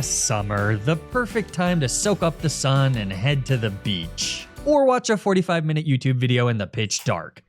Summer, the perfect time to soak up the sun and head to the beach. Or watch a 45-minute YouTube video in the pitch dark.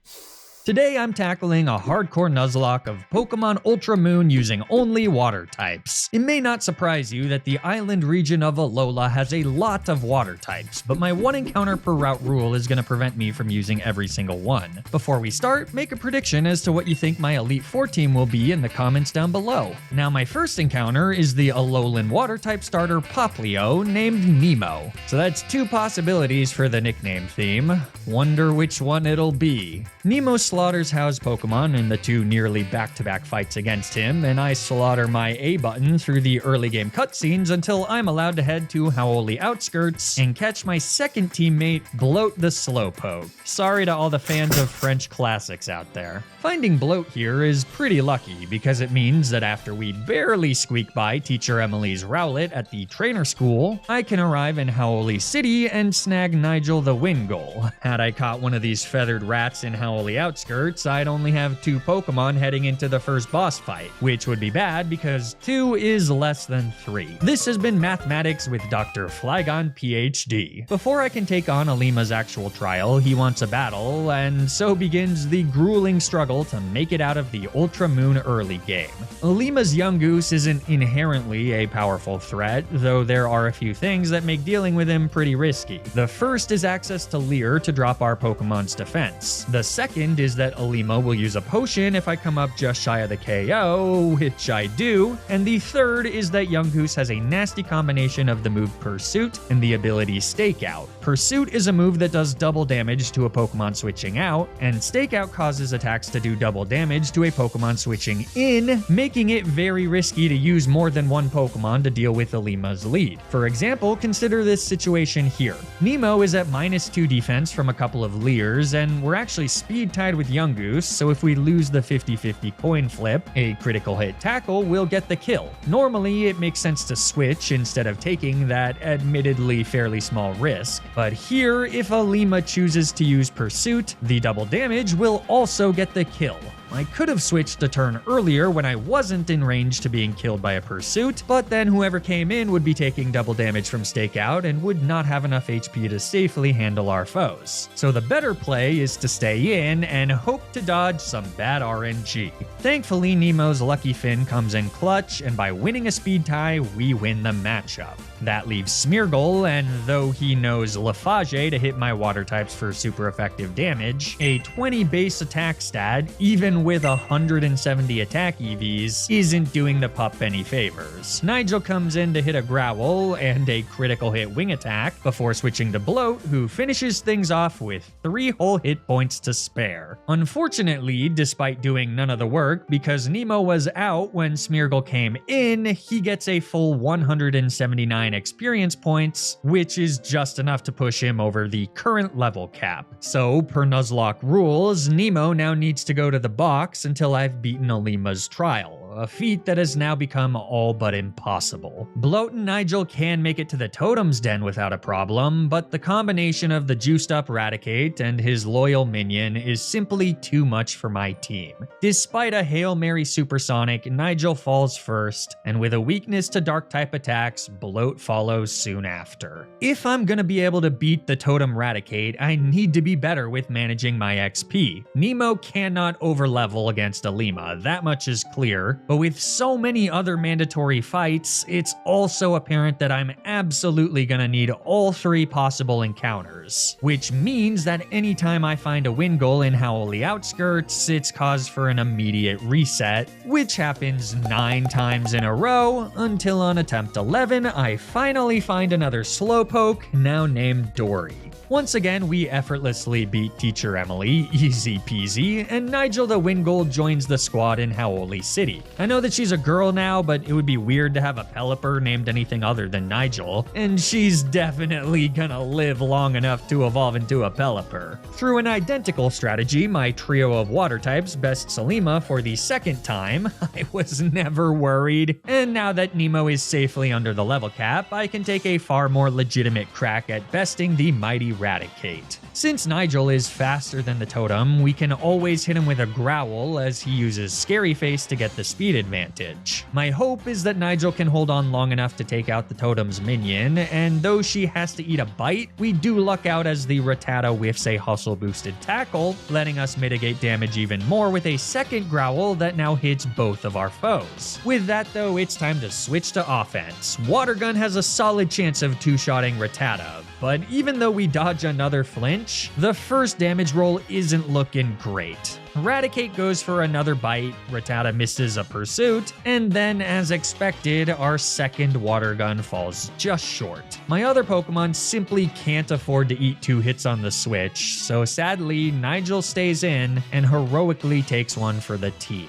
Today I'm tackling a hardcore Nuzlocke of Pokemon Ultra Moon using only water types. It may not surprise you that the island region of Alola has a lot of water types, but my one encounter per route rule is going to prevent me from using every single one. Before we start, make a prediction as to what you think my Elite Four team will be in the comments down below. Now my first encounter is the Alolan water type starter Poplio named Nemo. So that's two possibilities for the nickname theme. Wonder which one it'll be. Nemo slaughters How's Pokemon in the two nearly back-to-back fights against him, and I slaughter my A button through the early game cutscenes until I'm allowed to head to Howoli Outskirts and catch my second teammate, Bloat the Slowpoke. Sorry to all the fans of French classics out there. Finding Bloat here is pretty lucky because it means that after we barely squeak by Teacher Emily's Rowlet at the trainer school, I can arrive in Howoli City and snag Nigel the Wingull. Had I caught one of these feathered rats in Howoli Outskirts, I'd only have 2 Pokemon heading into the first boss fight, which would be bad because 2 is less than 3. This has been Mathematics with Dr. Flygon PhD. Before I can take on Alima's actual trial, he wants a battle, and so begins the grueling struggle to make it out of the Ultra Moon early game. Alima's Yungoos isn't inherently a powerful threat, though there are a few things that make dealing with him pretty risky. The first is access to Leer to drop our Pokemon's defense. The second is that Alima will use a potion if I come up just shy of the KO, which I do, and the third is that Yungoos has a nasty combination of the move Pursuit and the ability Stakeout. Pursuit is a move that does double damage to a Pokemon switching out, and Stakeout causes attacks to do double damage to a Pokemon switching in, making it very risky to use more than one Pokemon to deal with Alima's lead. For example, consider this situation here. Nemo is at -2 defense from a couple of Leers, and we're actually speed tied with Yungoos, so if we lose the 50-50 coin flip, a critical hit tackle will get the kill. Normally, it makes sense to switch instead of taking that admittedly fairly small risk, but here, if Alima chooses to use Pursuit, the double damage will also get the kill. I could have switched a turn earlier when I wasn't in range to being killed by a Pursuit, but then whoever came in would be taking double damage from Stakeout and would not have enough HP to safely handle our foes. So the better play is to stay in and hope to dodge some bad RNG. Thankfully, Nemo's Lucky Fin comes in clutch, and by winning a speed tie, we win the matchup. That leaves Smeargle, and though he knows Lafage to hit my water types for super effective damage, a 20 base attack stat, even with 170 attack EVs, isn't doing the pup any favors. Nigel comes in to hit a Growl and a critical hit wing attack before switching to Bloat, who finishes things off with 3 whole hit points to spare. Unfortunately, despite doing none of the work, because Nemo was out when Smeargle came in, he gets a full 179 experience points, which is just enough to push him over the current level cap. So, per Nuzlocke rules, Nemo now needs to go to the box until I've beaten Alima's trial, a feat that has now become all but impossible. Bloat and Nigel can make it to the Totem's Den without a problem, but the combination of the juiced up Raticate and his loyal minion is simply too much for my team. Despite a Hail Mary Supersonic, Nigel falls first, and with a weakness to Dark-type attacks, Bloat follows soon after. If I'm gonna be able to beat the Totem Raticate, I need to be better with managing my XP. Nemo cannot overlevel against Alima, that much is clear, but with so many other mandatory fights, it's also apparent that I'm absolutely gonna need all 3 possible encounters, which means that anytime I find a Wingull in Howoli Outskirts, it's cause for an immediate reset, which happens 9 times in a row, until on attempt 11, I finally find another Slowpoke, now named Dory. Once again, we effortlessly beat Teacher Emily, easy peasy, and Nigel the Wingull joins the squad in Howoli City. I know that she's a girl now, but it would be weird to have a Pelipper named anything other than Nigel, and she's definitely gonna live long enough to evolve into a Pelipper. Through an identical strategy, my trio of water types bests Alima for the second time. I was never worried, and now that Nemo is safely under the level cap, I can take a far more legitimate crack at besting the mighty Raticate. Since Nigel is faster than the Totem, we can always hit him with a Growl as he uses Scary Face to get the speed speed advantage. My hope is that Nigel can hold on long enough to take out the totem's minion, and though she has to eat a bite, we do luck out as the Rattata whiffs a hustle boosted tackle, letting us mitigate damage even more with a second growl that now hits both of our foes. With that though, it's time to switch to offense. Water Gun has a solid chance of two-shotting Rattata, but even though we dodge another flinch, the first damage roll isn't looking great. Eradicate goes for another bite, Rattata misses a pursuit, and then as expected, our second Water Gun falls just short. My other Pokemon simply can't afford to eat 2 hits on the switch, so sadly, Nigel stays in and heroically takes one for the team.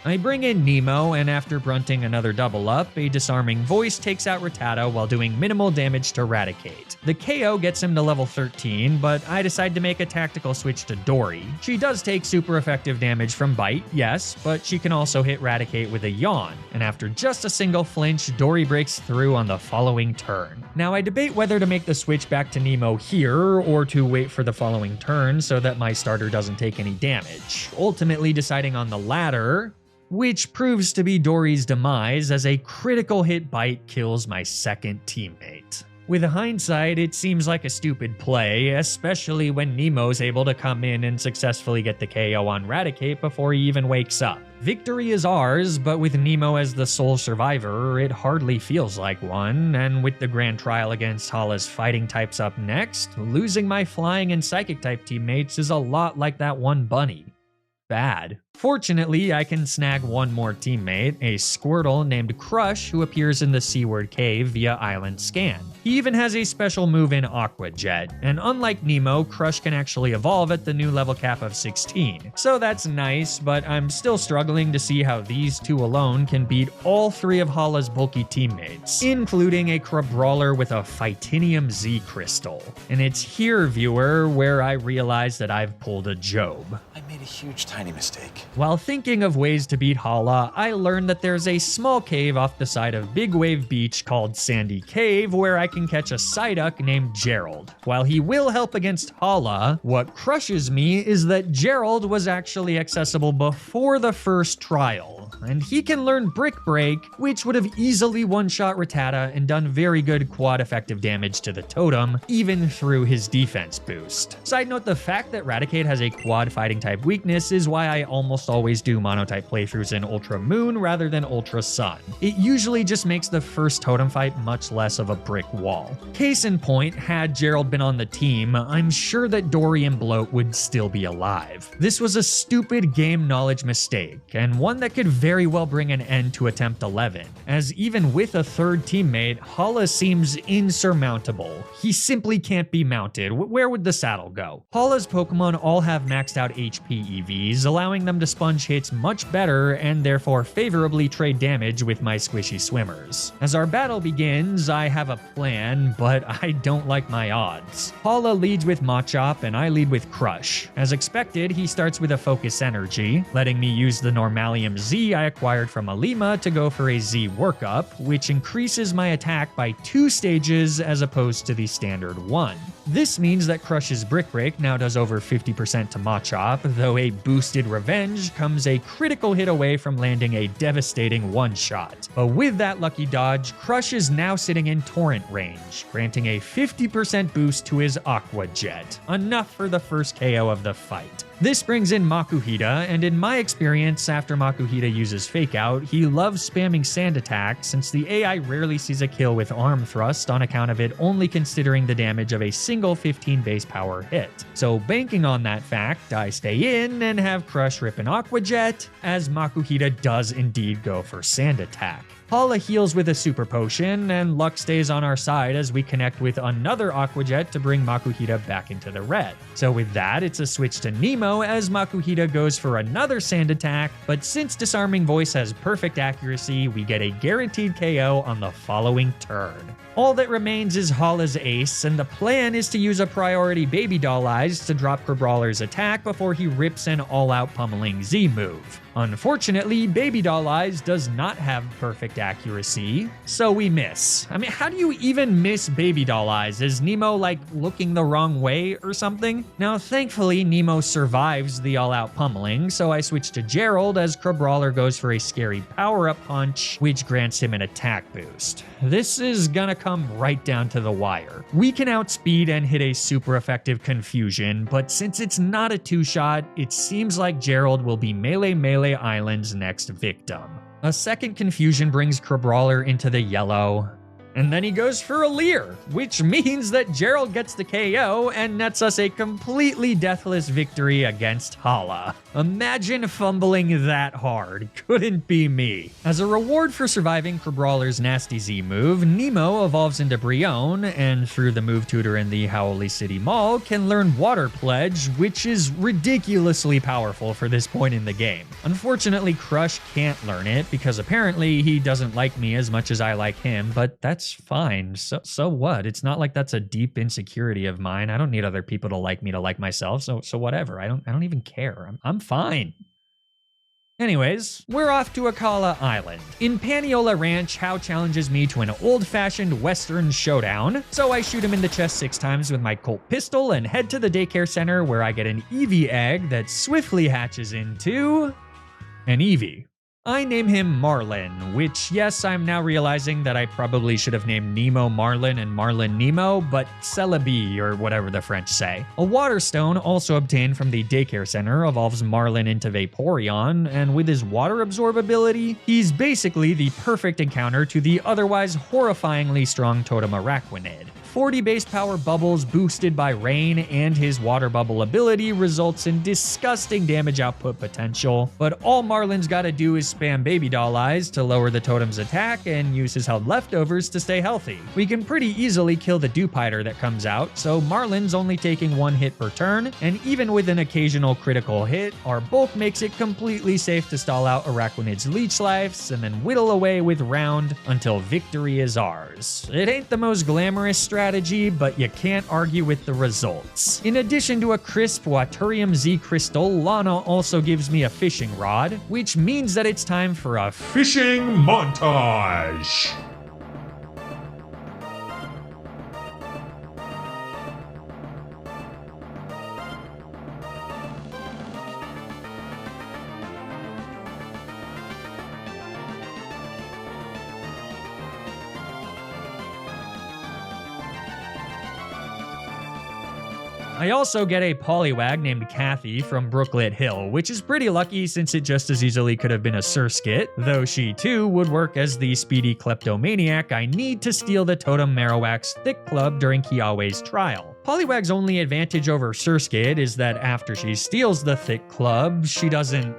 I bring in Nemo, and after brunting another double up, a disarming voice takes out Rattata while doing minimal damage to Eradicate. The KO gets him to level 13, but I decide to make a tactical switch to Dory. She does take super effective damage from Bite, yes, but she can also hit Eradicate with a Yawn, and after just a single flinch, Dory breaks through on the following turn. Now I debate whether to make the switch back to Nemo here, or to wait for the following turn so that my starter doesn't take any damage, ultimately deciding on the latter, which proves to be Dory's demise as a critical hit bite kills my second teammate. With hindsight, it seems like a stupid play, especially when Nemo's able to come in and successfully get the KO on Eradicate before he even wakes up. Victory is ours, but with Nemo as the sole survivor, it hardly feels like one, and with the grand trial against Hala's fighting types up next, losing my flying and psychic type teammates is a lot like that one bunny. Bad. Fortunately, I can snag one more teammate, a Squirtle named Crush who appears in the Seaward Cave via Island Scan. He even has a special move in Aqua Jet, and unlike Nemo, Crush can actually evolve at the new level cap of 16. So that's nice, but I'm still struggling to see how these two alone can beat all 3 of Hala's bulky teammates, including a Crabrawler with a Phytinium Z crystal. And it's here, viewer, where I realize that I've pulled a Job. I made a huge tiny mistake. While thinking of ways to beat Hala, I learned that there's a small cave off the side of Big Wave Beach called Sandy Cave where I can catch a Psyduck named Gerald. While he will help against Hala, what crushes me is that Gerald was actually accessible before the first trial, and he can learn Brick Break, which would have easily one-shot Rattata and done very good quad effective damage to the totem, even through his defense boost. Side note, the fact that Eradicate has a quad fighting type weakness is why I almost always do monotype playthroughs in Ultra Moon rather than Ultra Sun. It usually just makes the first totem fight much less of a brick wall. Case in point, had Gerald been on the team, I'm sure that Dory and Bloat would still be alive. This was a stupid game knowledge mistake, and one that could very well bring an end to attempt 11, as even with a third teammate, Hala seems insurmountable. He simply can't be mounted. Where would the saddle go? Hala's Pokemon all have maxed out HP EVs, allowing them to sponge hits much better and therefore favorably trade damage with my squishy swimmers. As our battle begins, I have a plan, but I don't like my odds. Hala leads with Machop and I lead with Crush. As expected, he starts with a Focus Energy, letting me use the Normalium Z I acquired from Alima to go for a Z workup, which increases my attack by 2 stages as opposed to the standard 1. This means that Crush's Brick Break now does over 50% to Machop, though a boosted Revenge comes a critical hit away from landing a devastating one-shot. But with that lucky dodge, Crush is now sitting in Torrent range, granting a 50% boost to his Aqua Jet, enough for the first KO of the fight. This brings in Makuhita, and in my experience, after Makuhita uses Fake Out, he loves spamming Sand Attack since the AI rarely sees a kill with Arm Thrust on account of it only considering the damage of a single 15 base power hit. So banking on that fact, I stay in and have Crush rip an Aqua Jet, as Makuhita does indeed go for Sand Attack. Hala heals with a Super Potion, and luck stays on our side as we connect with another Aqua Jet to bring Makuhita back into the red. So with that, it's a switch to Nemo as Makuhita goes for another Sand Attack, but since Disarming Voice has perfect accuracy, we get a guaranteed KO on the following turn. All that remains is Hala's ace, and the plan is to use a priority Baby Doll Eyes to drop Crabrawler's attack before he rips an all-out pummeling Z move. Unfortunately, Baby Doll Eyes does not have perfect accuracy, so we miss. I mean, how do you even miss Baby Doll Eyes? Is Nemo, like, looking the wrong way or something? Now, thankfully, Nemo survives the all-out pummeling, so I switch to Gerald as Crabrawler goes for a scary power-up punch, which grants him an attack boost. This is gonna come right down to the wire. We can outspeed and hit a super effective Confusion, but since it's not a two-shot, it seems like Gerald will be Melee Island's next victim. A second Confusion brings Crabrawler into the yellow, and then he goes for a Leer, which means that Gerald gets the KO and nets us a completely deathless victory against Hala. Imagine fumbling that hard. Couldn't be me. As a reward for surviving Crabrawler's Nasty Z move, Nemo evolves into Brion, and through the move tutor in the Howley City Mall, can learn Water Pledge, which is ridiculously powerful for this point in the game. Unfortunately, Crush can't learn it, because apparently he doesn't like me as much as I like him, but that's fine. So what? It's not like that's a deep insecurity of mine. I don't need other people to like me to like myself, so whatever. I don't even care. I'm fine. Anyways, we're off to Akala Island. In Paniola Ranch, Hao challenges me to an old-fashioned Western showdown, so I shoot him in the chest 6 times with my Colt pistol and head to the daycare center where I get an Eevee egg that swiftly hatches into an Eevee. I name him Marlin, which, yes, I'm now realizing that I probably should have named Nemo Marlin and Marlin Nemo, but Celebi, or whatever the French say. A water stone, also obtained from the daycare center, evolves Marlin into Vaporeon, and with his water absorb ability, he's basically the perfect encounter to the otherwise horrifyingly strong Totem Araquanid. 40 base power bubbles boosted by rain and his water bubble ability results in disgusting damage output potential, but all Marlin's gotta do is spam Baby Doll Eyes to lower the totem's attack and use his held leftovers to stay healthy. We can pretty easily kill the Dewpider that comes out, so Marlin's only taking 1 hit per turn, and even with an occasional critical hit, our bulk makes it completely safe to stall out Araquanid's leech lives and then whittle away with round until victory is ours. It ain't the most glamorous strategy, but you can't argue with the results. In addition to a crisp Waturium Z crystal, Lana also gives me a fishing rod, which means that it's time for a fishing montage. I also get a Poliwag named Kathy from Brooklet Hill, which is pretty lucky since it just as easily could have been a Surskit, though she too would work as the speedy kleptomaniac I need to steal the Totem Marowak's Thick Club during Kiawe's trial. Poliwag's only advantage over Surskit is that after she steals the Thick Club, she doesn't,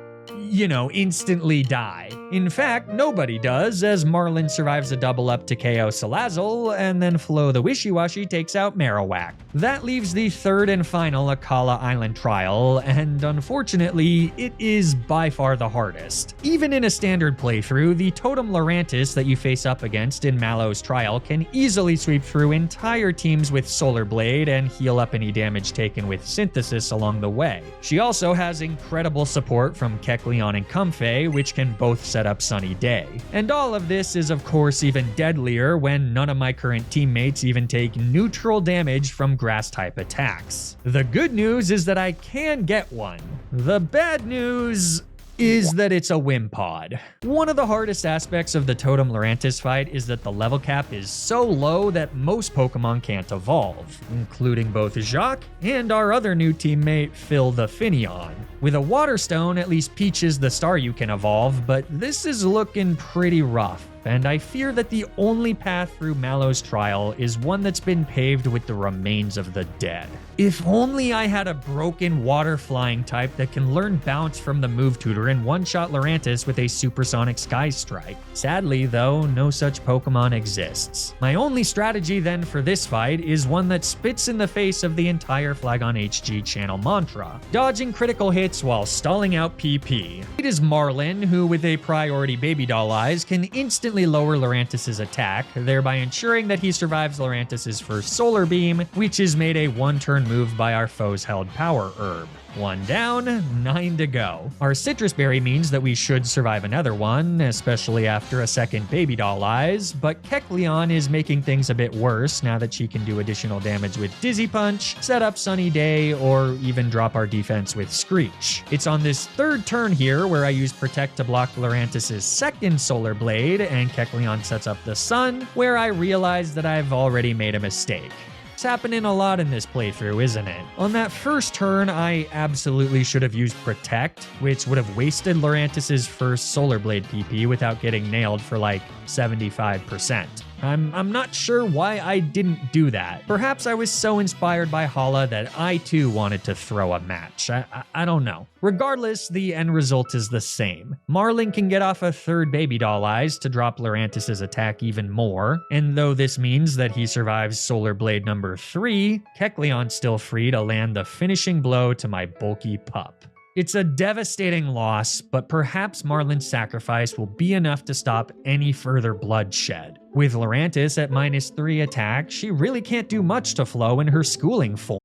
instantly die. In fact, nobody does, as Marlin survives a double up to KO Salazzle, and then Flo the Wishy-Washy takes out Marowak. That leaves the third and final Akala Island trial, and unfortunately, it is by far the hardest. Even in a standard playthrough, the Totem Lurantis that you face up against in Mallow's trial can easily sweep through entire teams with Solar Blade and heal up any damage taken with Synthesis along the way. She also has incredible support from Kecleon and Comfey, which can both set up Sunny Day. And all of this is of course even deadlier when none of my current teammates even take neutral damage from grass type attacks. The good news is that I can get one. The bad news is that it's a Wimpod. One of the hardest aspects of the Totem Lurantis fight is that the level cap is so low that most Pokemon can't evolve, including both Jacques and our other new teammate, Phil the Finneon. With a Water Stone, at least Peaches the Staryu can evolve, but this is looking pretty rough, and I fear that the only path through Mallow's trial is one that's been paved with the remains of the dead. If only I had a broken water flying type that can learn bounce from the move tutor and one-shot Lurantis with a supersonic Sky Strike. Sadly though, no such Pokemon exists. My only strategy then for this fight is one that spits in the face of the entire Flagon HG channel mantra, dodging critical hits while stalling out PP. It is Marlin, who with a priority Baby Doll Eyes can instantly lower Lurantis' attack, thereby ensuring that he survives Lurantis' first Solar Beam, which is made a 1-turn move by our foe's held power herb. 1 down, 9 to go. Our citrus berry means that we should survive another one, especially after a second baby doll eyes, but Kecleon is making things a bit worse now that she can do additional damage with Dizzy Punch, set up Sunny Day, or even drop our defense with Screech. It's on this third turn here where I use Protect to block Lurantis' second Solar Blade, and Kecleon sets up the Sun, where I realize that I've already made a mistake. It's happening a lot in this playthrough, isn't it? On that first turn, I absolutely should have used Protect, which would have wasted Lurantis' first Solar Blade PP without getting nailed for like 75%. I'm not sure why I didn't do that. Perhaps I was so inspired by Hala that I too wanted to throw a match. I don't know. Regardless, the end result is the same. Marlin can get off a third baby doll eyes to drop Lurantis' attack even more, and though this means that he survives Solar Blade number 3, Kecleon's still free to land the finishing blow to my bulky pup. It's a devastating loss, but perhaps Marlin's sacrifice will be enough to stop any further bloodshed. With Lurantis at -3 attack, she really can't do much to Flo in her schooling form.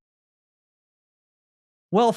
Well,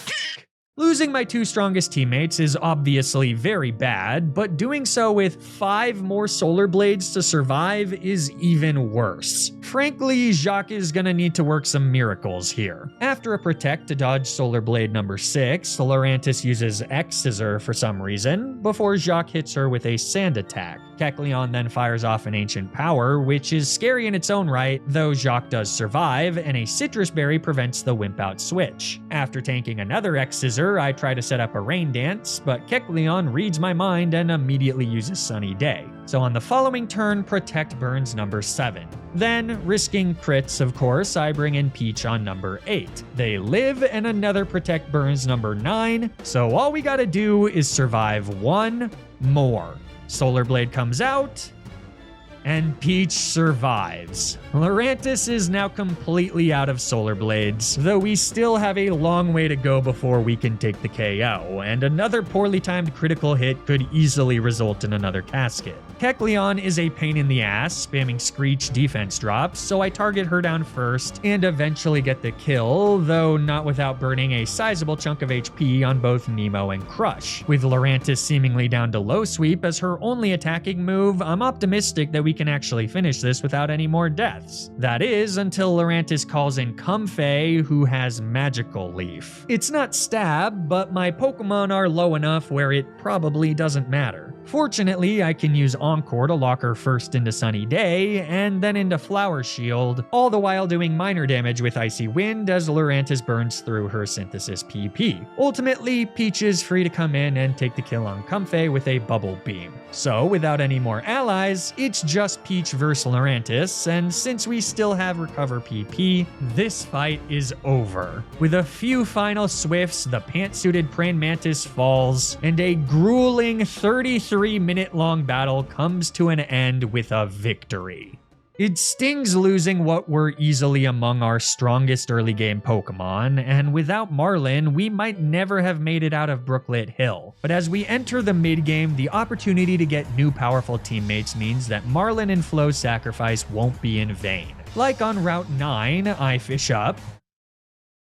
losing my 2 strongest teammates is obviously very bad, but doing so with 5 more Solar Blades to survive is even worse. Frankly, Jacques is gonna need to work some miracles here. After a Protect to dodge Solar Blade number 6, Lurantis uses X-Scissor for some reason, before Jacques hits her with a Sand attack. Kecleon then fires off an Ancient Power, which is scary in its own right, though Jacques does survive, and a Citrus Berry prevents the Wimp Out switch. After tanking another X-Scissor, I try to set up a Rain Dance, but Kecleon reads my mind and immediately uses Sunny Day. So on the following turn, Protect burns number 7. Then, risking crits of course, I bring in Peach on number 8. They live and another Protect burns number 9, so all we gotta do is survive 1 more. Solar Blade comes out, and Peach survives. Lurantis is now completely out of Solar Blades, though we still have a long way to go before we can take the KO, and another poorly timed critical hit could easily result in another casket. Kecleon is a pain in the ass, spamming Screech defense drops, so I target her down first and eventually get the kill, though not without burning a sizable chunk of HP on both Nemo and Crush. With Lurantis seemingly down to low sweep as her only attacking move, I'm optimistic that we can actually finish this without any more deaths. That is, until Lurantis calls in Comfey, who has Magical Leaf. It's not stab, but my Pokemon are low enough where it probably doesn't matter. Fortunately, I can use Encore to lock her first into Sunny Day, and then into Flower Shield, all the while doing minor damage with Icy Wind as Lurantis burns through her Synthesis PP. Ultimately, Peach is free to come in and take the kill on Comfey with a Bubble Beam. So, without any more allies, it's just Peach vs Lurantis, and since we still have Recover PP, this fight is over. With a few final swifts, the pantsuited Praying Mantis falls, and a grueling 33-minute-long battle comes to an end with a victory. It stings losing what were easily among our strongest early game Pokemon, and without Marlin, we might never have made it out of Brooklet Hill. But as we enter the mid-game, the opportunity to get new powerful teammates means that Marlin and Flo's sacrifice won't be in vain. Like on Route 9, I fish up.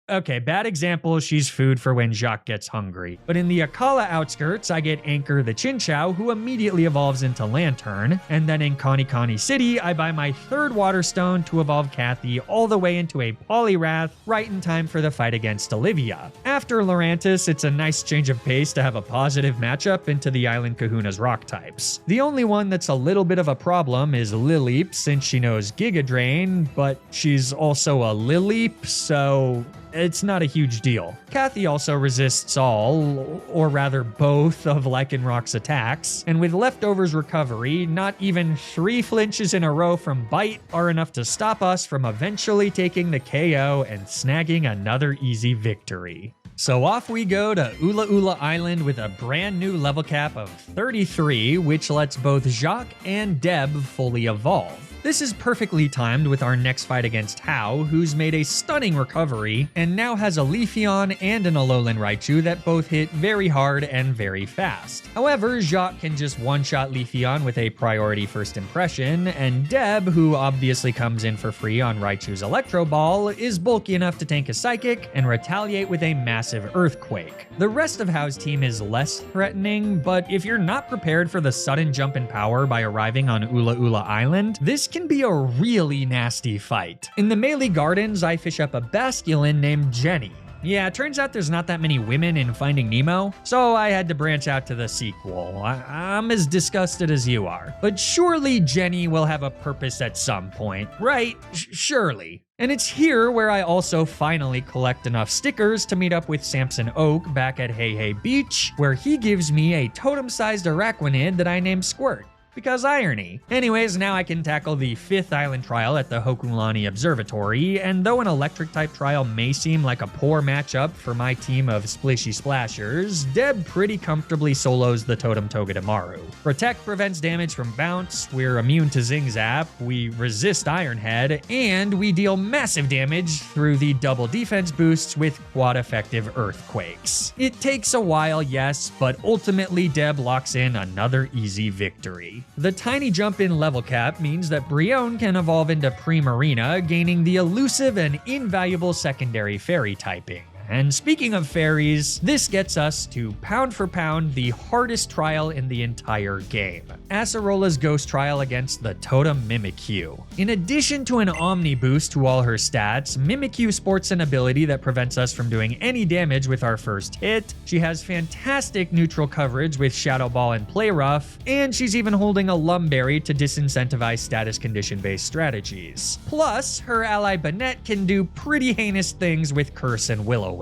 Okay, bad example, she's food for when Jacques gets hungry. But in the Akala outskirts, I get Anchor the Chinchou, who immediately evolves into Lantern, and then in Kanikani City, I buy my 3rd Water Stone to evolve Kathy all the way into a Poliwrath, right in time for the fight against Olivia. After Lurantis, it's a nice change of pace to have a positive matchup into the Island Kahuna's rock types. The only one that's a little bit of a problem is Lileep, since she knows Giga Drain, but she's also a Lileep, so it's not a huge deal. Kathy also resists all, or rather both, of Lycanroc's attacks, and with Leftover's recovery, not even 3 flinches in a row from Bite are enough to stop us from eventually taking the KO and snagging another easy victory. So off we go to Ula Ula Island with a brand new level cap of 33, which lets both Jacques and Deb fully evolve. This is perfectly timed with our next fight against Hau, who's made a stunning recovery, and now has a Leafeon and an Alolan Raichu that both hit very hard and very fast. However, Jacques can just one-shot Leafeon with a priority first impression, and Deb, who obviously comes in for free on Raichu's Electro Ball, is bulky enough to tank a Psychic and retaliate with a massive Earthquake. The rest of Hau's team is less threatening, but if you're not prepared for the sudden jump in power by arriving on Ula Ula Island, this can be a really nasty fight. In the Melee Gardens, I fish up a Basculin named Jenny. Yeah, it turns out there's not that many women in Finding Nemo, so I had to branch out to the sequel. I'm as disgusted as you are. But surely Jenny will have a purpose at some point, right? Surely. And it's here where I also finally collect enough stickers to meet up with Samson Oak back at Hey Hey Beach, where he gives me a totem-sized Araquanid that I named Squirt. Because irony. Anyways, now I can tackle the 5th island trial at the Hokulani Observatory, and though an electric type trial may seem like a poor matchup for my team of Splishy Splashers, Deb pretty comfortably solos the Totem Togedemaru. Protect prevents damage from Bounce, we're immune to Zing Zap, we resist Iron Head, and we deal massive damage through the double defense boosts with quad effective Earthquakes. It takes a while, yes, but ultimately Deb locks in another easy victory. The tiny jump in level cap means that Brion can evolve into Primarina, gaining the elusive and invaluable secondary fairy typing. And speaking of fairies, this gets us to pound for pound the hardest trial in the entire game. Acerola's ghost trial against the Totem Mimikyu. In addition to an Omni boost to all her stats, Mimikyu sports an ability that prevents us from doing any damage with our first hit. She has fantastic neutral coverage with Shadow Ball and Play Rough, and she's even holding a Lumberry to disincentivize status condition-based strategies. Plus, her ally Banette can do pretty heinous things with Curse and Will-O-Wisp.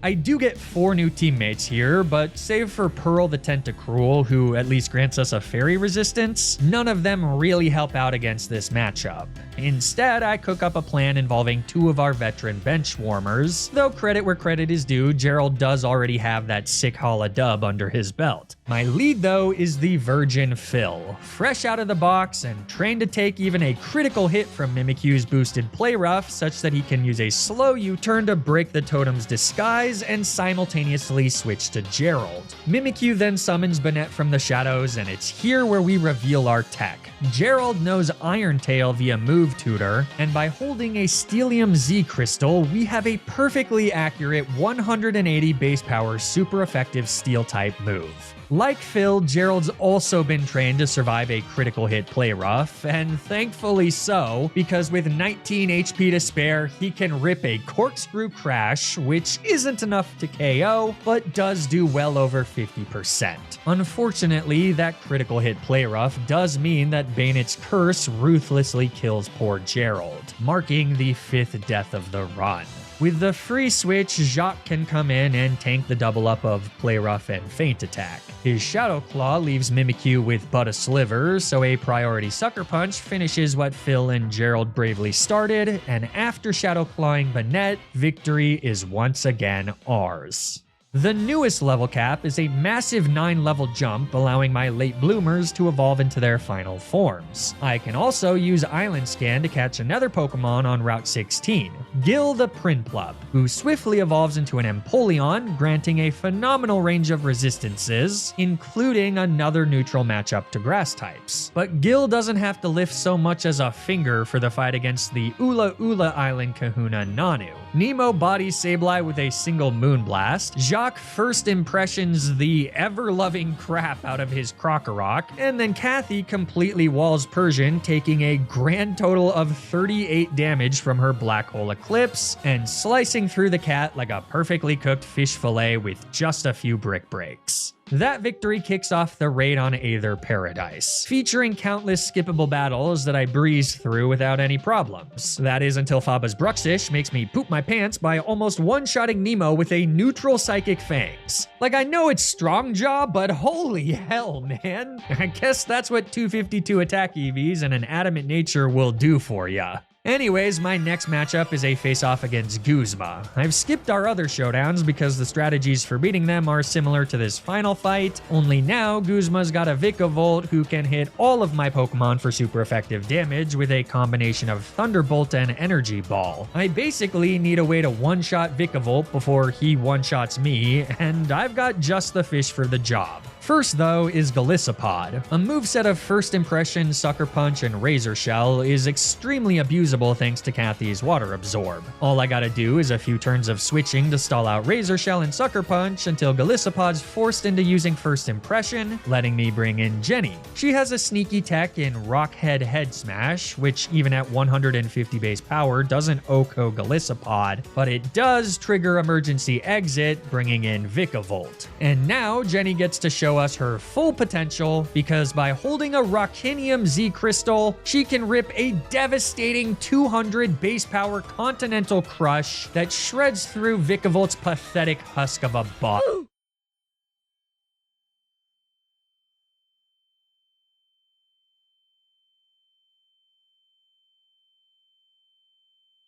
I do get 4 new teammates here, but save for Pearl the Tentacruel, who at least grants us a fairy resistance, none of them really help out against this matchup. Instead, I cook up a plan involving 2 of our veteran bench warmers, though credit where credit is due, Gerald does already have that sick Hala dub under his belt. My lead though is the Virgin Phil, fresh out of the box and trained to take even a critical hit from Mimikyu's boosted Play Rough such that he can use a slow U-turn to break the totem's disguise and simultaneously switch to Gerald. Mimikyu then summons Banette from the shadows, and it's here where we reveal our tech. Gerald knows Iron Tail via Move Tutor, and by holding a Steelium Z Crystal, we have a perfectly accurate 180 base power super effective Steel type move. Like Phil, Gerald's also been trained to survive a critical hit Play Rough, and thankfully so, because with 19 HP to spare, he can rip a Corkscrew Crash, which isn't enough to KO, but does do well over 50%. Unfortunately, that critical hit Play Rough does mean that Banet's Curse ruthlessly kills poor Gerald, marking the 5th death of the run. With the free switch, Jacques can come in and tank the double up of Play Rough and Feint Attack. His Shadow Claw leaves Mimikyu with but a sliver, so a priority Sucker Punch finishes what Phil and Gerald bravely started, and after Shadow Clawing Banette, victory is once again ours. The newest level cap is a massive 9-level jump, allowing my late bloomers to evolve into their final forms. I can also use Island Scan to catch another Pokemon on Route 16, Gil the Prinplup, who swiftly evolves into an Empoleon, granting a phenomenal range of resistances, including another neutral matchup to grass types. But Gil doesn't have to lift so much as a finger for the fight against the Ula Ula Island Kahuna Nanu. Nemo bodies Sableye with a single Moonblast, Jacques first impressions the ever-loving crap out of his Krokorok, and then Kathy completely walls Persian, taking a grand total of 38 damage from her Black Hole Eclipse, and slicing through the cat like a perfectly cooked fish fillet with just a few brick breaks. That victory kicks off the raid on Aether Paradise, featuring countless skippable battles that I breeze through without any problems. That is until Faba's Bruxish makes me poop my pants by almost one-shotting Nemo with a neutral Psychic Fangs. Like, I know it's strong jaw, but holy hell, man. I guess that's what 252 attack EVs and an adamant nature will do for ya. Anyways, my next matchup is a face-off against Guzma. I've skipped our other showdowns because the strategies for beating them are similar to this final fight, only now Guzma's got a Vikavolt who can hit all of my Pokemon for super effective damage with a combination of Thunderbolt and Energy Ball. I basically need a way to one-shot Vikavolt before he one-shots me, and I've got just the fish for the job. First, though, is Golisopod. A moveset of First Impression, Sucker Punch, and Razor Shell is extremely abusable thanks to Cathy's Water Absorb. All I gotta do is a few turns of switching to stall out Razor Shell and Sucker Punch until Golisopod's forced into using First Impression, letting me bring in Jenny. She has a sneaky tech in Rockhead Head Smash, which even at 150 base power doesn't OHKO Golisopod, but it does trigger Emergency Exit, bringing in Vikavolt. And now Jenny gets to show us her full potential, because by holding a Rockinium Z Crystal, she can rip a devastating 200 base power Continental Crush that shreds through Vikavolt's pathetic husk of a buff.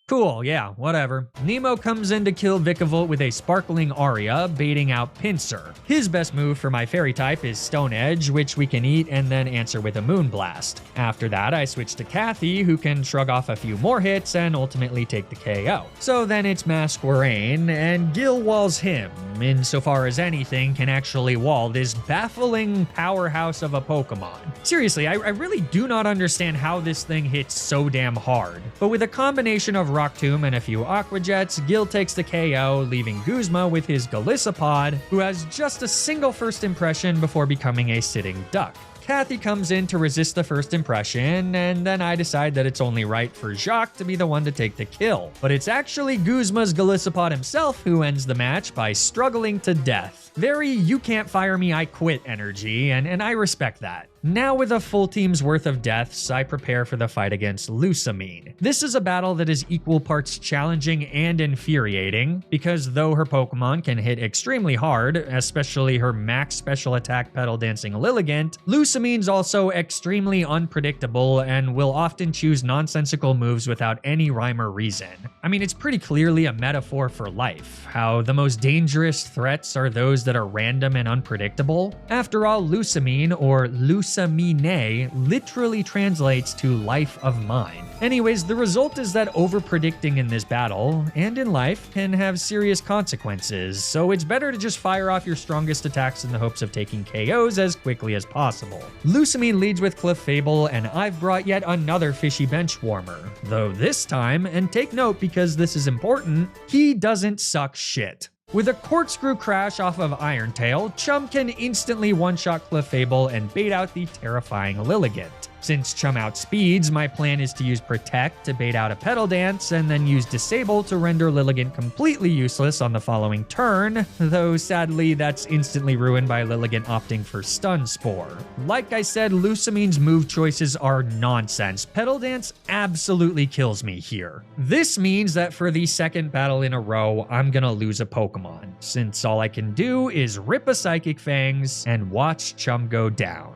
Cool, yeah, whatever. Nemo comes in to kill Vikavolt with a Sparkling Aria, baiting out Pinsir. His best move for my fairy type is Stone Edge, which we can eat and then answer with a Moonblast. After that, I switch to Cathy, who can shrug off a few more hits and ultimately take the KO. So then it's Masquerain, and Gil walls him, insofar as anything can actually wall this baffling powerhouse of a Pokemon. Seriously, I really do not understand how this thing hits so damn hard. But with a combination of Rock Tomb and a few Aqua Jets, Gil takes the KO, leaving Guzma with his Golisopod, who has just a single First Impression before becoming a sitting duck. Cathy comes in to resist the First Impression, and then I decide that it's only right for Jacques to be the one to take the kill. But it's actually Guzma's Golisopod himself who ends the match by struggling to death. Very you can't fire me, I quit energy, and I respect that. Now with a full team's worth of deaths, I prepare for the fight against Lusamine. This is a battle that is equal parts challenging and infuriating, because though her Pokemon can hit extremely hard, especially her max special attack Petal Dancing Lilligant, Lusamine's also extremely unpredictable and will often choose nonsensical moves without any rhyme or reason. I mean, it's pretty clearly a metaphor for life, how the most dangerous threats are those that are random and unpredictable. After all, Lusamine, or Lusamine, literally translates to life of mine. Anyways, the result is that over-predicting in this battle, and in life, can have serious consequences, so it's better to just fire off your strongest attacks in the hopes of taking KOs as quickly as possible. Lusamine leads with Clefable, and I've brought yet another fishy bench warmer, though this time, and take note because this is important, he doesn't suck shit. With a Corkscrew Crash off of Iron Tail, Chum can instantly one-shot Clefable and bait out the terrifying Lilligant. Since Chum outspeeds, my plan is to use Protect to bait out a Petal Dance, and then use Disable to render Lilligant completely useless on the following turn, though sadly that's instantly ruined by Lilligant opting for Stun Spore. Like I said, Lusamine's move choices are nonsense. Petal Dance absolutely kills me here. This means that for the second battle in a row, I'm gonna lose a Pokemon, since all I can do is rip a Psychic Fangs and watch Chum go down.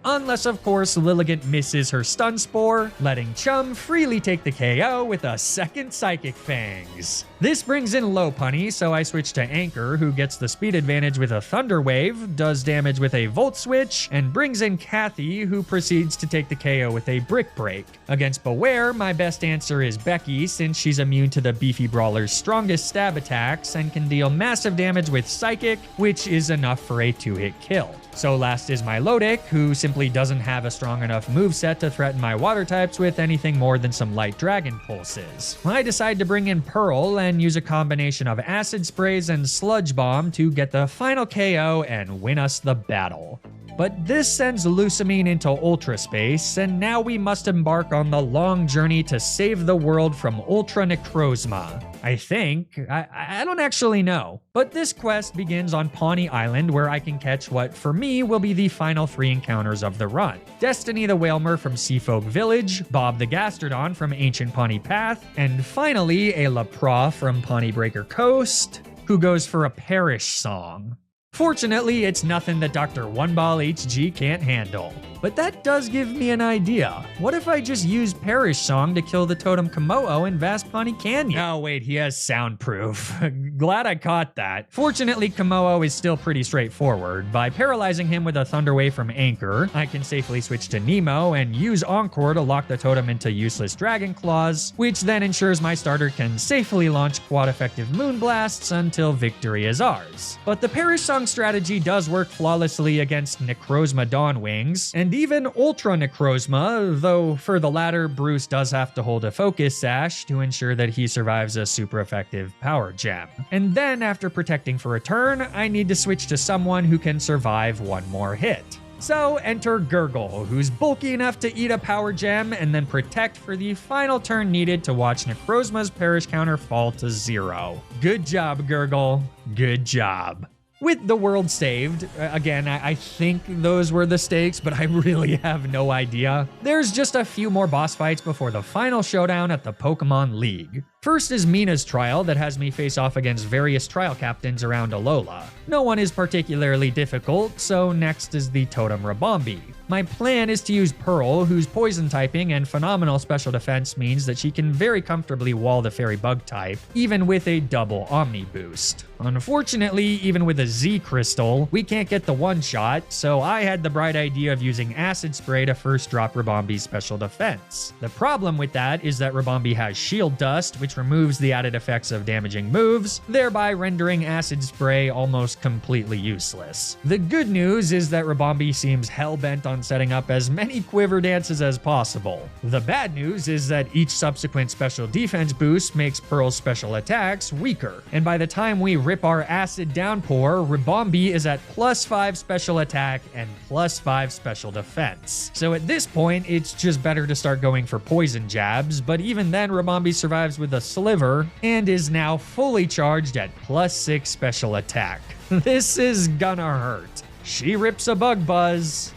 Unless, of course, Lilligant misses her Stun Spore, letting Chum freely take the KO with a second Psychic Fangs. This brings in Lopunny, so I switch to Anchor, who gets the speed advantage with a Thunder Wave, does damage with a Volt Switch, and brings in Cathy, who proceeds to take the KO with a Brick Break. Against Beware, my best answer is Becky, since she's immune to the beefy brawler's strongest stab attacks and can deal massive damage with Psychic, which is enough for a 2-hit kill. So last is my Lodic, who simply doesn't have a strong enough moveset to threaten my water types with anything more than some light dragon pulses. I decide to bring in Pearl and use a combination of Acid Sprays and Sludge Bomb to get the final KO and win us the battle. But this sends Lusamine into Ultra Space, and now we must embark on the long journey to save the world from Ultra Necrozma. I think. I don't actually know. But this quest begins on Pawnee Island, where I can catch what, for me, will be the final 3 encounters of the run. Destiny the Whalmer from Seafolk Village, Bob the Gastrodon from Ancient Pawnee Path, and finally a Lapra from Pawnee Breaker Coast, who goes for a Parish song. Fortunately, it's nothing that Dr. One Ball HG can't handle. But that does give me an idea. What if I just use Perish Song to kill the totem Komodo in Vast Pawnee Canyon? Oh wait, he has soundproof. Glad I caught that. Fortunately, Komodo is still pretty straightforward. By paralyzing him with a Thunder Wave from Anchor, I can safely switch to Nemo and use Encore to lock the totem into useless Dragon Claws, which then ensures my starter can safely launch quad-effective Moonblasts until victory is ours. But the Perish Song strategy does work flawlessly against Necrozma Dawnwings, and even Ultra Necrozma, though for the latter, Bruce does have to hold a Focus Sash to ensure that he survives a super effective Power Gem. And then, after protecting for a turn, I need to switch to someone who can survive one more hit. So enter Gurgle, who's bulky enough to eat a Power Gem and then protect for the final turn needed to watch Necrozma's Perish counter fall to 0. Good job, Gurgle. Good job. With the world saved, again, I think those were the stakes, but I really have no idea. There's just a few more boss fights before the final showdown at the Pokemon League. First is Mina's trial that has me face off against various trial captains around Alola. No one is particularly difficult, so next is the Totem Ribombee. My plan is to use Pearl, whose poison typing and phenomenal special defense means that she can very comfortably wall the Fairy Bug type, even with a double Omni boost. Unfortunately, even with a Z Crystal, we can't get the one-shot, so I had the bright idea of using Acid Spray to first drop Ribombee's special defense. The problem with that is that Ribombee has Shield Dust, which removes the added effects of damaging moves, thereby rendering Acid Spray almost completely useless. The good news is that Ribombee seems hell-bent on setting up as many Quiver Dances as possible. The bad news is that each subsequent special defense boost makes Pearl's special attacks weaker, and by the time we rip our Acid Downpour, Ribombee is at +5 special attack and +5 special defense. So at this point, it's just better to start going for poison jabs, but even then Ribombee survives with a Sliver and is now fully charged at +6 special attack. This is gonna hurt. She rips a Bug Buzz.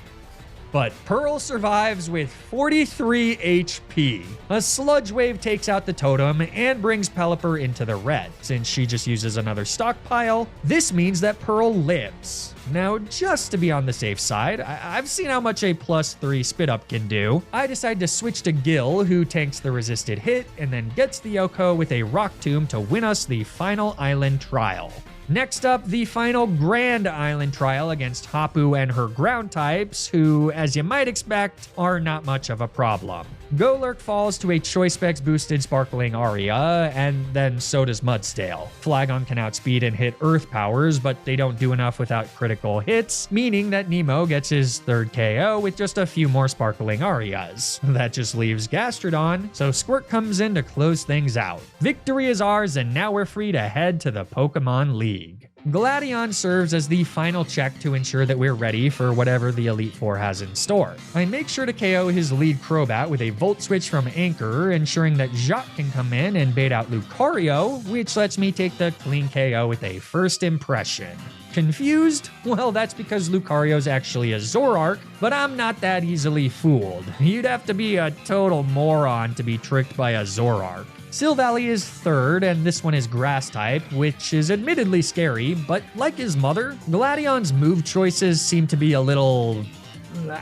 But Pearl survives with 43 HP. A Sludge Wave takes out the totem and brings Pelipper into the red. Since she just uses another stockpile, this means that Pearl lives. Now, just to be on the safe side, I've seen how much a +3 Spit Up can do. I decide to switch to Gil, who tanks the resisted hit and then gets the Yoko with a Rock Tomb to win us the final island trial. Next up, the final Grand Island trial against Hapu and her ground types, who, as you might expect, are not much of a problem. Golurk falls to a Choice Specs boosted Sparkling Aria, and then so does Mudsdale. Flagon can outspeed and hit Earth powers, but they don't do enough without critical hits, meaning that Nemo gets his third KO with just a few more Sparkling Arias. That just leaves Gastrodon, so Squirt comes in to close things out. Victory is ours, and now we're free to head to the Pokemon League. Gladion serves as the final check to ensure that we're ready for whatever the Elite Four has in store. I make sure to KO his lead Crobat with a Volt Switch from Anchor, ensuring that Jacques can come in and bait out Lucario, which lets me take the clean KO with a first impression. Confused? Well, that's because Lucario's actually a Zoroark, but I'm not that easily fooled. You'd have to be a total moron to be tricked by a Zoroark. Silvally is third, and this one is Grass type, which is admittedly scary, but like his mother, Gladion's move choices seem to be a little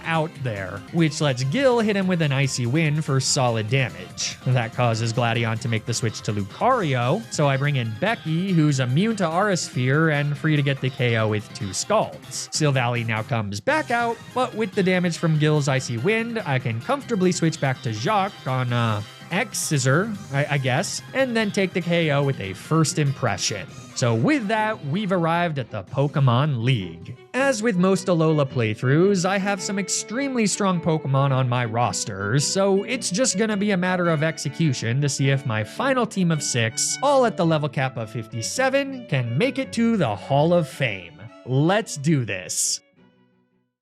out there, which lets Gil hit him with an Icy Wind for solid damage. That causes Gladion to make the switch to Lucario, so I bring in Becky, who's immune to Aura Sphere and free to get the KO with 2 Scalds. Silvally now comes back out, but with the damage from Gil's Icy Wind, I can comfortably switch back to Jacques on, X-Scissor, I guess, and then take the KO with a first impression. So with that, we've arrived at the Pokemon League. As with most Alola playthroughs, I have some extremely strong Pokemon on my roster, so it's just gonna be a matter of execution to see if my final team of 6, all at the level cap of 57, can make it to the Hall of Fame. Let's do this.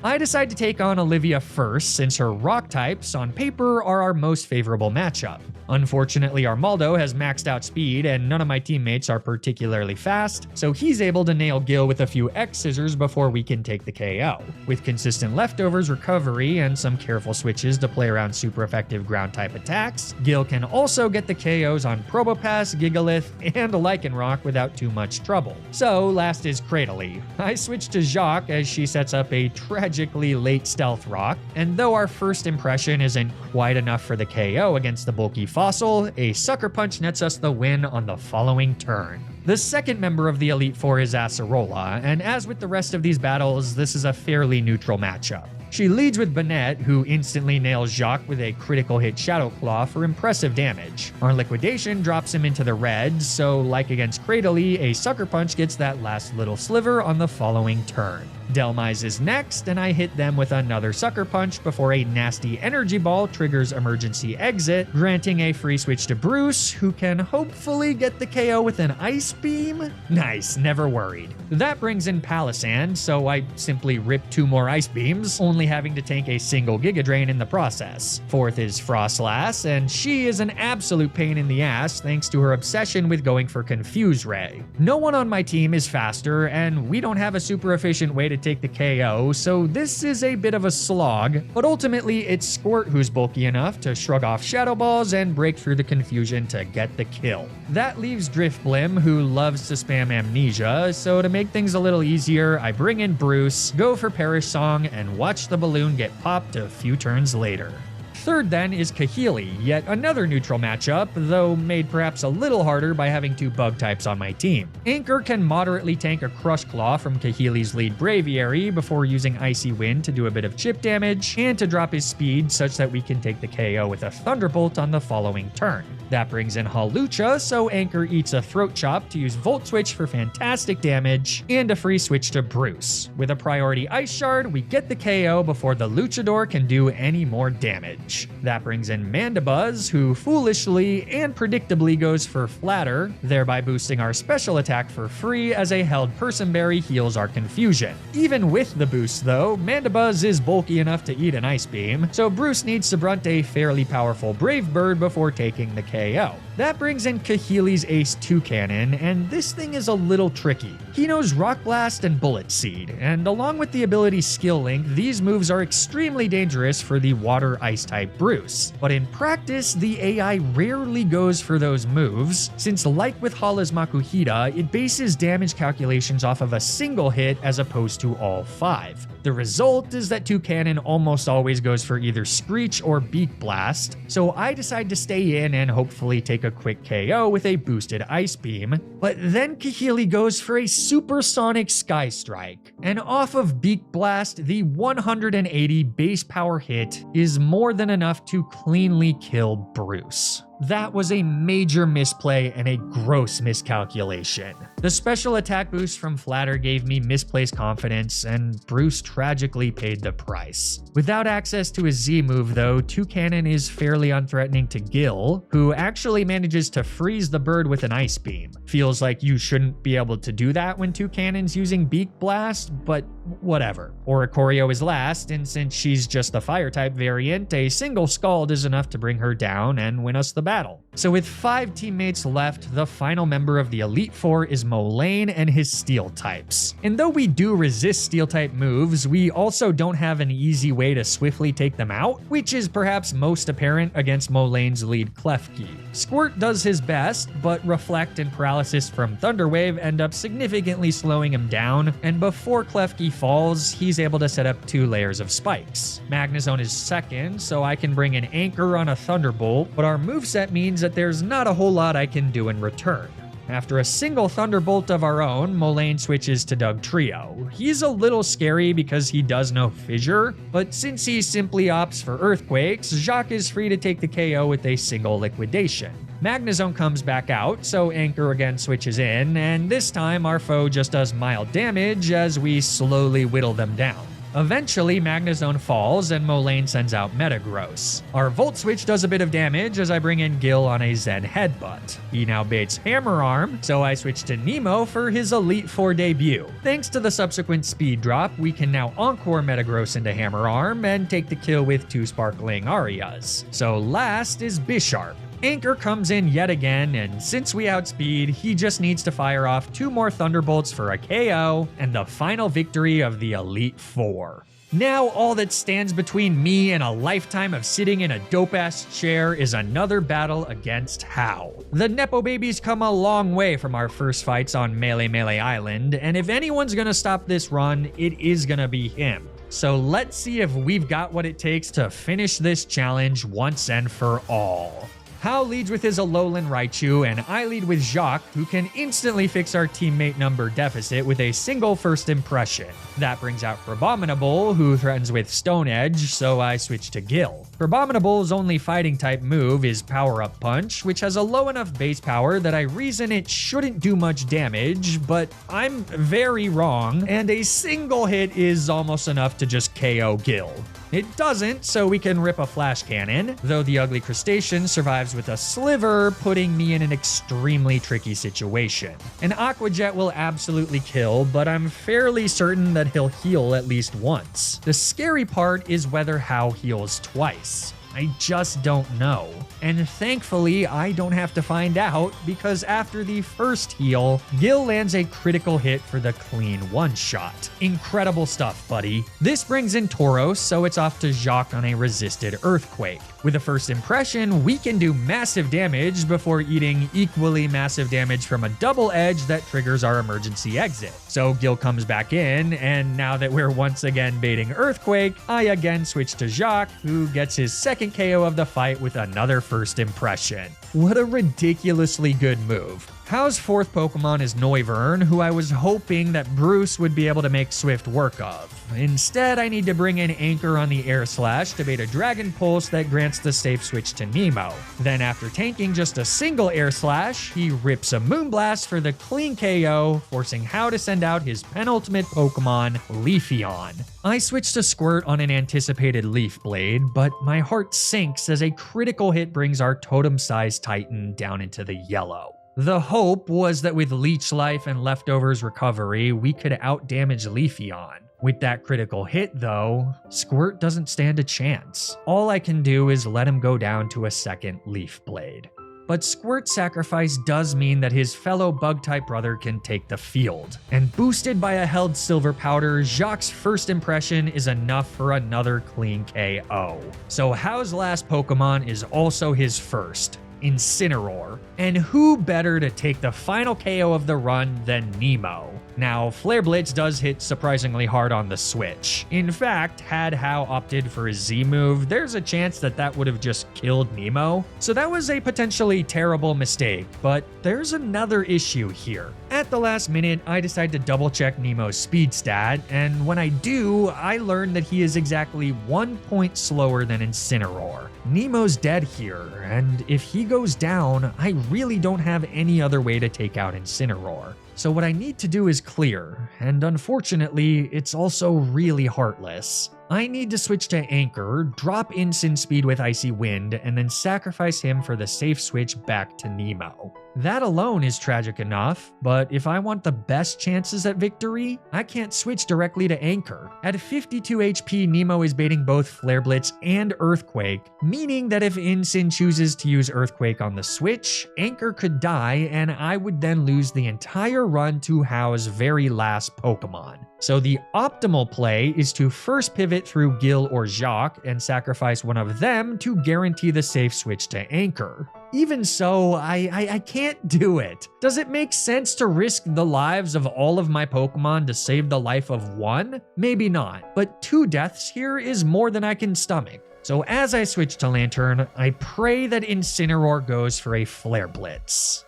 I decide to take on Olivia first, since her rock types, on paper, are our most favorable matchup. Unfortunately, Armaldo has maxed out speed, and none of my teammates are particularly fast, so he's able to nail Gil with a few X-Scissors before we can take the KO. With consistent leftovers recovery and some careful switches to play around super effective ground-type attacks, Gil can also get the KOs on Probopass, Gigalith, and Lycanroc without too much trouble. So last is Cradily. I switch to Jacques as she sets up a treacherous tragically late stealth rock, and though our first impression isn't quite enough for the KO against the bulky fossil, a sucker punch nets us the win on the following turn. The second member of the Elite Four is Acerola, and as with the rest of these battles, this is a fairly neutral matchup. She leads with Banette, who instantly nails Jacques with a critical hit Shadow Claw for impressive damage. Our liquidation drops him into the red, so like against Cradily, a Sucker Punch gets that last little sliver on the following turn. Delmise is next, and I hit them with another Sucker Punch before a nasty Energy Ball triggers Emergency Exit, granting a free switch to Bruce, who can hopefully get the KO with an Ice Beam? Nice, never worried. That brings in Palisand, so I simply rip 2 more Ice Beams, only having to tank a single Giga Drain in the process. Fourth is Frostlass, and she is an absolute pain in the ass thanks to her obsession with going for Confuse Ray. No one on my team is faster, and we don't have a super efficient way to take the KO, so this is a bit of a slog, but ultimately it's Squirt who's bulky enough to shrug off Shadow Balls and break through the confusion to get the kill. That leaves Driftblim, who loves to spam Amnesia, so to make things a little easier, I bring in Bruce, go for Perish Song, and watch the balloon get popped a few turns later. Third then is Kahili, yet another neutral matchup, though made perhaps a little harder by having 2 bug types on my team. Anchor can moderately tank a Crush Claw from Kahili's lead Braviary before using Icy Wind to do a bit of chip damage, and to drop his speed such that we can take the KO with a Thunderbolt on the following turn. That brings in Hawlucha, so Anchor eats a Throat Chop to use Volt Switch for fantastic damage, and a free switch to Bruce. With a priority Ice Shard, we get the KO before the Luchador can do any more damage. That brings in Mandibuzz, who foolishly and predictably goes for Flatter, thereby boosting our special attack for free as a held Personberry heals our confusion. Even with the boost though, Mandibuzz is bulky enough to eat an Ice Beam, so Bruce needs to brunt a fairly powerful Brave Bird before taking the KO. That brings in Kahili's Ace Toucannon, and this thing is a little tricky. He knows Rock Blast and Bullet Seed, and along with the ability Skill Link, these moves are extremely dangerous for the Water Ice type Bruce. But in practice, the AI rarely goes for those moves, since like with Hala's Makuhita, it bases damage calculations off of a single hit as opposed to all 5. The result is that Toucannon almost always goes for either Screech or Beak Blast, so I decide to stay in and hopefully take a quick KO with a boosted Ice Beam, but then Kahili goes for a Supersonic Sky Strike, and off of Beak Blast, the 180 base power hit is more than enough to cleanly kill Bruce. That was a major misplay and a gross miscalculation. The special attack boost from Flatter gave me misplaced confidence, and Bruce tragically paid the price. Without access to his Z move though, Toucannon is fairly unthreatening to Gil, who actually manages to freeze the bird with an Ice Beam. Feels like you shouldn't be able to do that when Toucannon's using Beak Blast, but whatever. Oricorio is last, and since she's just the fire type variant, a single Scald is enough to bring her down and win us the battle. So with 5 teammates left, the final member of the Elite Four is Molayne and his Steel types. And though we do resist Steel type moves, we also don't have an easy way to swiftly take them out, which is perhaps most apparent against Molayne's lead Klefki. Squirt does his best, but Reflect and Paralysis from Thunderwave end up significantly slowing him down, and before Klefki falls, he's able to set up 2 layers of spikes. Magnezone is second, so I can bring an Anchor on a Thunderbolt, but our moveset means that there's not a whole lot I can do in return. After a single Thunderbolt of our own, Molayne switches to Dugtrio. He's a little scary because he does know Fissure, but since he simply opts for Earthquakes, Jacques is free to take the KO with a single Liquidation. Magnezone comes back out, so Anchor again switches in, and this time our foe just does mild damage as we slowly whittle them down. Eventually, Magnezone falls and Molayne sends out Metagross. Our Volt Switch does a bit of damage as I bring in Gil on a Zen Headbutt. He now baits Hammer Arm, so I switch to Nemo for his Elite Four debut. Thanks to the subsequent speed drop, we can now Encore Metagross into Hammer Arm and take the kill with 2 sparkling Arias. So last is Bisharp. Anchor comes in yet again, and since we outspeed, he just needs to fire off 2 more Thunderbolts for a KO and the final victory of the Elite Four. Now all that stands between me and a lifetime of sitting in a dope-ass chair is another battle against Hao. The Nepo babies come a long way from our first fights on Melee Island, and if anyone's gonna stop this run, it is gonna be him. So let's see if we've got what it takes to finish this challenge once and for all. Hao leads with his Alolan Raichu, and I lead with Jacques, who can instantly fix our teammate number deficit with a single first impression. That brings out Crabominable, who threatens with Stone Edge, so I switch to Gil. Crabominable's only fighting type move is Power Up Punch, which has a low enough base power that I reason it shouldn't do much damage, but I'm very wrong, and a single hit is almost enough to just KO Gil. It doesn't, so we can rip a Flash Cannon, though the ugly crustacean survives with a sliver, putting me in an extremely tricky situation. An Aqua Jet will absolutely kill, but I'm fairly certain that he'll heal at least once. The scary part is whether Hao heals twice. I just don't know. And thankfully, I don't have to find out, because after the first heal, Gil lands a critical hit for the clean one-shot. Incredible stuff, buddy. This brings in Tauros, so it's off to Jacques on a resisted Earthquake. With a first impression, we can do massive damage before eating equally massive damage from a double edge that triggers our emergency exit. So Gil comes back in, and now that we're once again baiting Earthquake, I again switch to Jacques, who gets his second KO of the fight with another first impression. What a ridiculously good move. Hao's fourth Pokemon is Noivern, who I was hoping that Bruce would be able to make swift work of. Instead, I need to bring in Anchor on the Air Slash to bait a Dragon Pulse that grants the safe switch to Nemo. Then after tanking just a single Air Slash, he rips a Moonblast for the clean KO, forcing Hao to send out his penultimate Pokemon, Leafeon. I switch to Squirt on an anticipated Leaf Blade, but my heart sinks as a critical hit brings our totem-sized Titan down into the yellow. The hope was that with Leech Life and Leftovers Recovery, we could outdamage Leafeon. With that critical hit, though, Squirt doesn't stand a chance. All I can do is let him go down to a second Leaf Blade. But Squirt's sacrifice does mean that his fellow Bug-type brother can take the field. And boosted by a held Silver Powder, Jacques' first impression is enough for another clean KO. So Hao's last Pokemon is also his first, Incineroar. And who better to take the final KO of the run than Nemo? Now, Flare Blitz does hit surprisingly hard on the switch. In fact, had Hao opted for his Z move, there's a chance that that would have just killed Nemo. So that was a potentially terrible mistake, but there's another issue here. At the last minute, I decide to double check Nemo's speed stat, and when I do, I learn that he is exactly 1 point slower than Incineroar. Nemo's dead here, and if he goes down, I really don't have any other way to take out Incineroar. So what I need to do is clear, and unfortunately, it's also really heartless. I need to switch to Anchor, drop Incin speed with Icy Wind, and then sacrifice him for the safe switch back to Nemo. That alone is tragic enough, but if I want the best chances at victory, I can't switch directly to Anchor. At 52 HP, Nemo is baiting both Flare Blitz and Earthquake, meaning that if Incin chooses to use Earthquake on the switch, Anchor could die, and I would then lose the entire run to Hao's very last Pokemon. So the optimal play is to first pivot through Gil or Jacques and sacrifice one of them to guarantee the safe switch to Anchor. Even so, I can't do it. Does it make sense to risk the lives of all of my Pokemon to save the life of one? Maybe not, but 2 deaths here is more than I can stomach. So as I switch to Lantern, I pray that Incineroar goes for a Flare Blitz.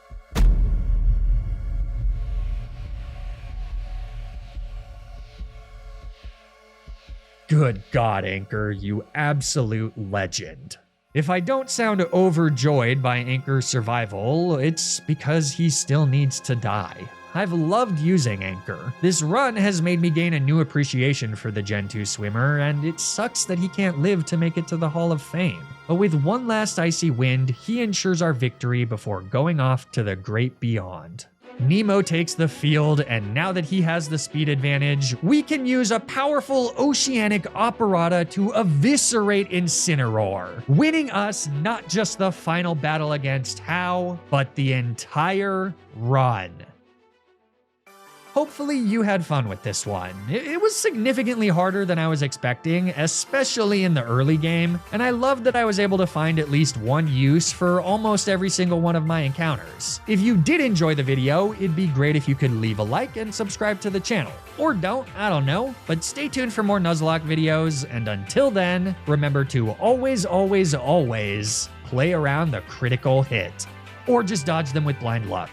Good God, Anchor, you absolute legend. If I don't sound overjoyed by Anchor's survival, it's because he still needs to die. I've loved using Anchor. This run has made me gain a new appreciation for the Gen 2 swimmer, and it sucks that he can't live to make it to the Hall of Fame. But with one last Icy Wind, he ensures our victory before going off to the great beyond. Nemo takes the field, and now that he has the speed advantage, we can use a powerful oceanic operata to eviscerate Incineroar, winning us not just the final battle against Hao, but the entire run. Hopefully you had fun with this one. It was significantly harder than I was expecting, especially in the early game, and I love that I was able to find at least one use for almost every single one of my encounters. If you did enjoy the video, it'd be great if you could leave a like and subscribe to the channel. Or don't, I don't know, but stay tuned for more Nuzlocke videos, and until then, remember to always, always, always play around the critical hit. Or just dodge them with blind luck.